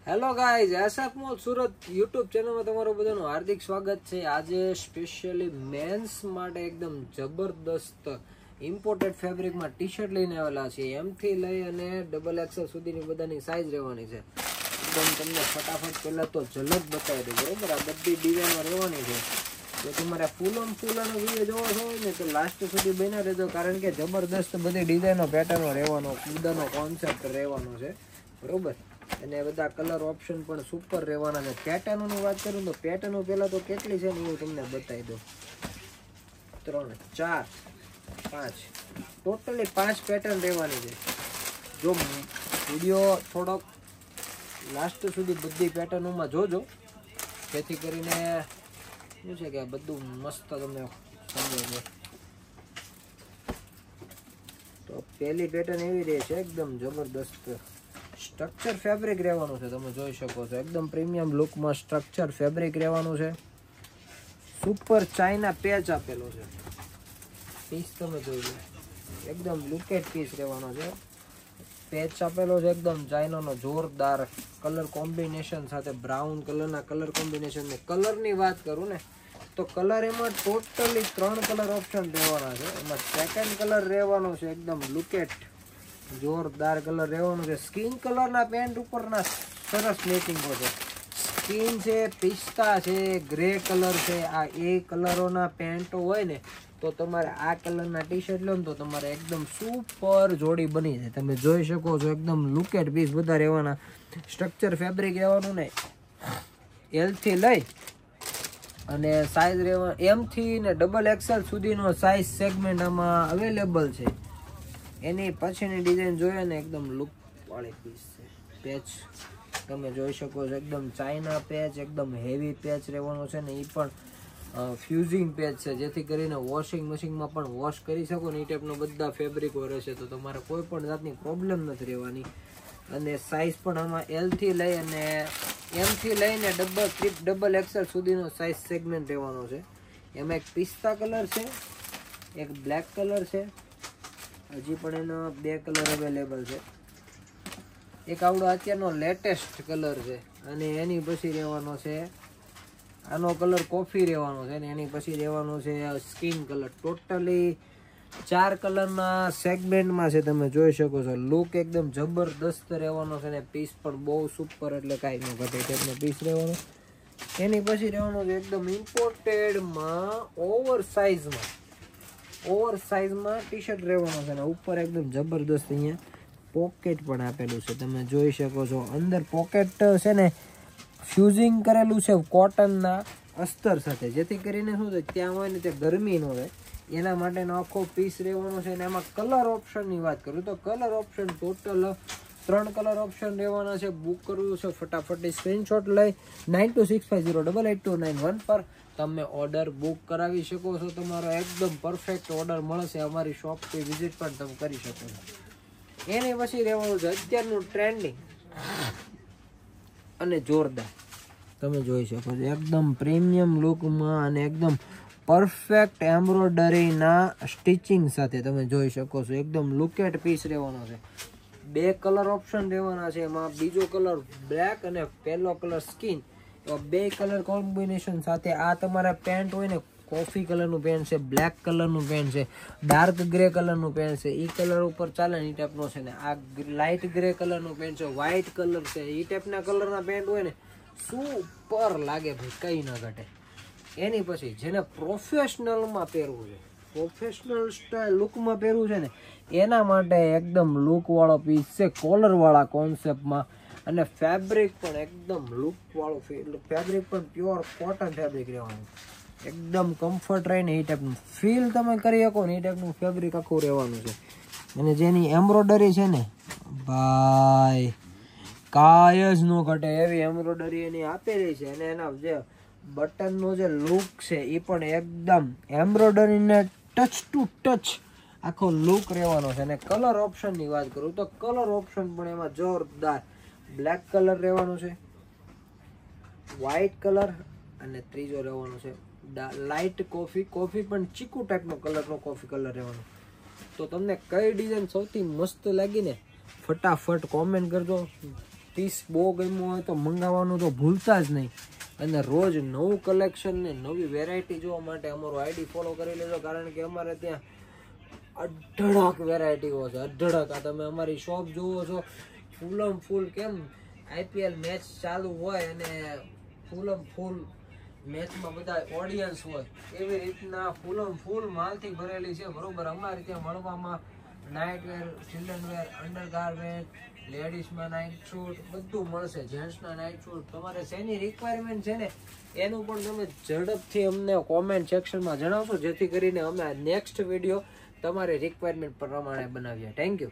Hello guys, SF mall Surat YouTube ચેનલમાં તમારું બધાનું હાર્દિક સ્વાગત છે। આજે સ્પેશિયલી મેન્સ માટે એકદમ જબરદસ્ત ઇમ્પોર્ટેડ ફેબ્રિકમાં ટી શર્ટ લઈને આવેલા છે। એમ થી લઈ અને ડબલ એક્સેલ સુધીની બધાની સાઇઝ રહેવાની છે। એકદમ તમને ફટાફટ પહેલા તો ઝલક બતાવી દઉં, બરોબર? આ બધી ડિઝાઇનમાં રહેવાની છે। જો તમારે ફૂલ ઓન વિડીયો જોવો હોય ને તો લાસ્ટ સુધી બન્યા રહેજો, કારણ કે જબરદસ્ત બધી ડિઝાઇનો પેટર્નો રહેવાનો, બધાનો કોન્સેપ્ટ રહેવાનો છે, બરોબર? અને બધા કલર ઓપ્શન પણ સુપર રહેવાના છે। પેટર્નોની વાત કરું તો પેટર્નો પહેલા તો કેટલી છે ને હું તમને બતાવી દઉં। 3 4 5 ટોટલી 5 પેટર્ન રહેવાની છે। જો વિડીયો થોડોક લાસ્ટ સુધી બધી પેટર્નોમાં જોજો, જેથી કરીને શું છે કે બધું મસ્ત તમને સમજાય। તો પહેલી પેટર્ન એવી રહે છે, એકદમ જબરદસ્ત સ્ટ્રક્ચર ફેબ્રિક રહેવાનું છે। તમે જોઈ શકો છો એકદમ પ્રીમિયમ લુકમાં સ્ટ્રક્ચર ફેબ્રિક રહેવાનું છે। સુપર ચાઇના પેચ આપેલો છે, પીસ તમે જોઈ લો, એકદમ લુકેટ પીસ રહેવાનો છે। પેચ આપેલો છે એકદમ ચાઇનાનો જોરદાર કલર કોમ્બિનેશન સાથે, બ્રાઉન કલરના કલર કોમ્બિનેશન ને કલરની વાત કરું ને તો કલર એમાં ટોટલી 3 કલર ઓપ્શન રહેવાના છે। એમાં સેકન્ડ કલર રહેવાનો છે એકદમ લુકેટ જોરદાર કલર રહેવાનો છે। સ્કિન કલરના પેન્ટ ઉપરના સરસ મેચિંગો છે। સ્કિન છે, પિસ્તા છે, ગ્રે કલર છે, આ એ કલરોના પેન્ટો હોય ને તો તમારે આ કલરના ટી શર્ટ લો ને તો તમારે એકદમ સુપર જોડી બની જાય। તમે જોઈ શકો છો એકદમ લુકેટ પીસ બધા રહેવાના, સ્ટ્રક્ચર ફેબ્રિક રહેવાનું ને એલ થી લઈ અને સાઈઝ રહેવા એમ થી ને ડબલ એક્સેલ સુધીનો સાઈઝ સેગમેન્ટ આમાં અવેલેબલ છે। એની પછીની ડિઝાઇન જોઈએ ને એકદમ લુક વાળી પીસ છે। પેચ તમે જોઈ શકો છો એકદમ ચાઇના પેચ, એકદમ હેવી પેચ રહેવાનો છે ને એ પણ ફ્યુઝિંગ પેચ છે, જેથી કરીને વોશિંગ મશીનમાં પણ વોશ કરી શકો ને એ ટાઈપનો બધા ફેબ્રિકો રહેશે, તો તમારે કોઈ પણ જાતની પ્રોબ્લેમ નથી રહેવાની। અને સાઇઝ પણ આમાં એલ થી લઈ અને એમ થી લઈને ડબલ એક્સેલ સુધીનો સાઇઝ સેગમેન્ટ રહેવાનો છે। એમાં એક પિસ્તા કલર છે, એક બ્લેક કલર છે, હજી પણ એનો 2 કલર અવેલેબલ છે। એક આવડો અત્યારનો લેટેસ્ટ કલર છે અને એની પછી રહેવાનો છે આનો કલર કોફી રહેવાનો છે ને એની પછી રહેવાનો છે સ્કિન કલર। ટોટલી 4 કલરના સેગમેન્ટમાં છે, તમે જોઈ શકો છો। લુક એકદમ જબરદસ્ત રહેવાનો છે ને પીસ પણ બહુ સુપર, એટલે કાંઈ ન ઘટે ટાઈપનો પીસ રહેવાનો। એની પછી રહેવાનો છે એકદમ ઇમ્પોર્ટેડમાં ઓવર સાઇઝમાં ટી શર્ટ રહેવાનો છે ને ઉપર એકદમ જબરદસ્ત અહીંયા પોકેટ પણ આપેલું છે, તમે જોઈ શકો છો। અંદર પોકેટ છે ને ફ્યુઝિંગ કરેલું છે કોટનના અસ્તર સાથે, જેથી કરીને શું છે ત્યાં હોય ને ત્યાં ગરમી ન રહે, એના માટેનો આખો પીસ રહેવાનો છે। અને એમાં કલર ઓપ્શનની વાત કરું તો colour option total 3 colour option રહેવાના છે। બુક કરવું છે ફટાફટ સ્ક્રીનશોટ લઈ 9265088291 પર તમે ઓર્ડર બુક કરાવી શકો છો। તમારો એકદમ પરફેક્ટ ઓર્ડર મળશે, અમારી શોપથી વિઝિટ પણ તમે કરી શકો છો। એની પછી રહેવાનું છે અત્યારનું ટ્રેન્ડિંગ અને જોરદાર, તમે જોઈ શકો છો એકદમ પ્રીમિયમ લુકમાં અને એકદમ પરફેક્ટ એમ્બ્રોઇડરીના સ્ટિચિંગ સાથે, તમે જોઈ શકો છો એકદમ લુકેટ પીસ રહેવાનો છે। 2 કલર ઓપ્શન રહેવાના છે, એમાં બીજો કલર બ્લેક અને પહેલો કલર સ્કિન, એવા 2 કલર કોમ્બિનેશન સાથે આ તમારા પેન્ટ હોય ને કોફી કલરનું પેન્ટ છે, બ્લેક કલરનું પેન્ટ છે, ડાર્ક ગ્રે કલરનું પેન્ટ છે, એ કલર ઉપર ચાલે ને એ ટાઈપનો છે ને આ લાઇટ ગ્રે કલરનું પેન્ટ છે, વ્હાઇટ કલર છે, એ ટાઈપના કલરના પેન્ટ હોય ને સુપર લાગે ભાઈ, કઈ ન ઘટે। એની પછી જેને પ્રોફેશનલમાં પહેરવું છે, પ્રોફેશનલ સ્ટાઇલ લુકમાં પહેરવું છે ને એના માટે એકદમ લુકવાળો પીસ છે, કોલરવાળા કોન્સેપ્ટમાં, અને ફેબ્રિક પણ એકદમ લુકવાળું ફેબ્રિક પણ પ્યોર કોટન ફેબ્રિક રહેવાનું, એકદમ કમ્ફર્ટ રહે ને એ ટાઈપનું ફીલ તમે કરી શકો ને એ ટાઈપનું ફેબ્રિક આખું રહેવાનું છે। અને જેની એમ્બ્રોઇડરી છે ને ભાઈ કાંઈ જ ન ઘટે એવી એમ્બ્રોઇડરી એની આપેલી છે। અને એના જે બટનનો જે લુક છે એ પણ એકદમ એમ્બ્રોઇડરીને ટચ ટુ ટચ આખો લુક રહેવાનો છે। અને કલર ઓપ્શનની વાત કરું તો કલર ઓપ્શન પણ એમાં જોરદાર બ્લેક કલર રહેવાનો છે, વ્હાઇટ કલર, અને ત્રીજો રહેવાનો છે લાઇટ કોફી પણ ચીકુ ટાઈપનો કલરનો કોફી કલર રહેવાનો। તો તમને કઈ ડિઝાઇન સૌથી મસ્ત લાગી ને ફટાફટ કોમેન્ટ કરજો, પીસ બહુ ગમ્યું હોય તો મંગાવવાનું તો ભૂલતા જ નહીં. અને રોજ નવું કલેક્શન ને નવી વેરાયટી જોવા માટે અમારું આઈડી ફોલો કરી લેજો, કારણ કે અમારે ત્યાં અઢળક વેરાયટીઓ છે, અઢળક. આ તમે અમારી શોપ જુઓ છો, ફૂલમ ફૂલ, કેમ IPL મેચ ચાલુ હોય અને ફૂલમ ફૂલ મેચમાં બધા ઓડિયન્સ હોય, એવી રીતના ફૂલમ ફૂલ માલથી ભરેલી છે, બરોબર. અમારે ત્યાં મળવામાં night wear, children were, under garment, લેડીઝમાં night shoot બધું મળશે, જેન્ટ્સના નાઇટ શૂટ. તમારે શેની રિક્વાયરમેન્ટ છે ને એનું પણ તમે ઝડપથી અમને કોમેન્ટ સેક્શનમાં જણાવશો, જેથી કરીને અમે નેક્સ્ટ વિડીયો તમારી રિક્વાયરમેન્ટ પ્રમાણે બનાવીએ. Thank you.